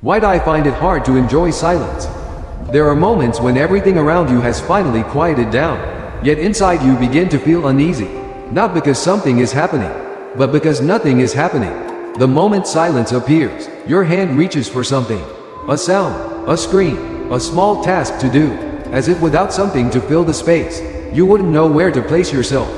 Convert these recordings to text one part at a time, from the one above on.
Why do I find it hard to enjoy silence? There are moments when everything around you has finally quieted down, yet inside you begin to feel uneasy. Not because something is happening, but because nothing is happening. The moment silence appears, your hand reaches for something. A sound, a screen, a small task to do, as if without something to fill the space, you wouldn't know where to place yourself.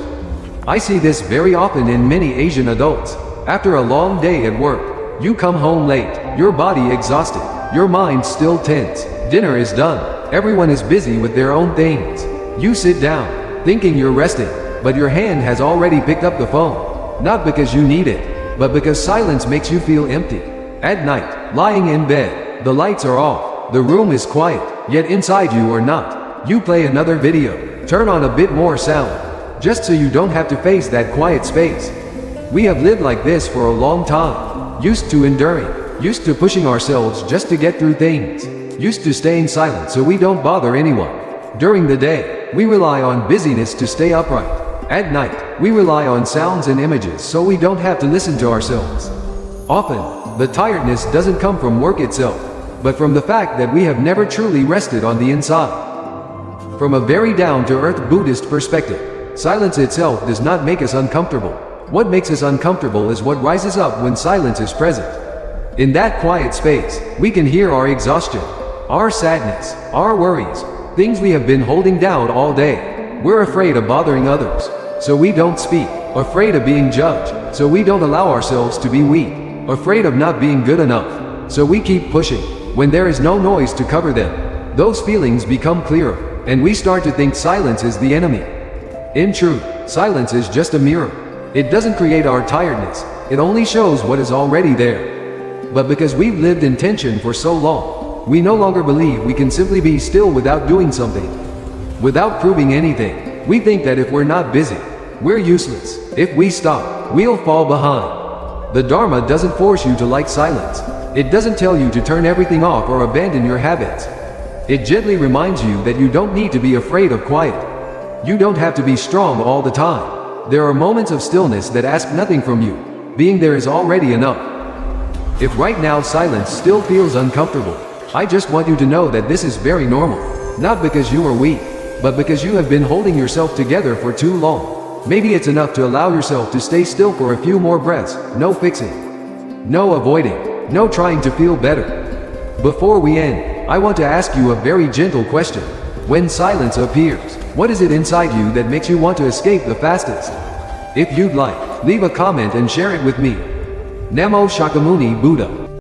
I see this very often in many Asian adults. After a long day at work, you come home late, your body exhausted, your mind still tense. Dinner is done, everyone is busy with their own things. You sit down, thinking you're resting, but your hand has already picked up the phone. Not because you need it, but because silence makes you feel empty. At night, lying in bed, the lights are off, the room is quiet, yet inside you are not. You play another video, turn on a bit more sound, just so you don't have to face that quiet space. We have lived like this for a long time, used to enduring, used to pushing ourselves just to get through things, used to staying silent so we don't bother anyone. During the day, we rely on busyness to stay upright. At night, we rely on sounds and images so we don't have to listen to ourselves. Often, the tiredness doesn't come from work itself, but from the fact that we have never truly rested on the inside. From a very down-to-earth Buddhist perspective, silence itself does not make us uncomfortable. What makes us uncomfortable is what rises up when silence is present. In that quiet space, we can hear our exhaustion, our sadness, our worries, things we have been holding down all day. We're afraid of bothering others, so we don't speak. Afraid of being judged, so we don't allow ourselves to be weak. Afraid of not being good enough, so we keep pushing. When there is no noise to cover them, those feelings become clearer, and we start to think silence is the enemy. In truth, silence is just a mirror. It doesn't create our tiredness, it only shows what is already there. But because we've lived in tension for so long, we no longer believe we can simply be still without doing something. Without proving anything, we think that if we're not busy, we're useless. If we stop, we'll fall behind. The Dharma doesn't force you to like silence. It doesn't tell you to turn everything off or abandon your habits. It gently reminds you that you don't need to be afraid of quiet. You don't have to be strong all the time. There are moments of stillness that ask nothing from you. Being there is already enough. If right now silence still feels uncomfortable, I just want you to know that this is very normal. Not because you are weak, but because you have been holding yourself together for too long. Maybe it's enough to allow yourself to stay still for a few more breaths. No fixing, no avoiding, no trying to feel better. Before we end, I want to ask you a very gentle question. When silence appears, what is it inside you that makes you want to escape the fastest? If you'd like, leave a comment and share it with me. Namo Shakyamuni Buddha.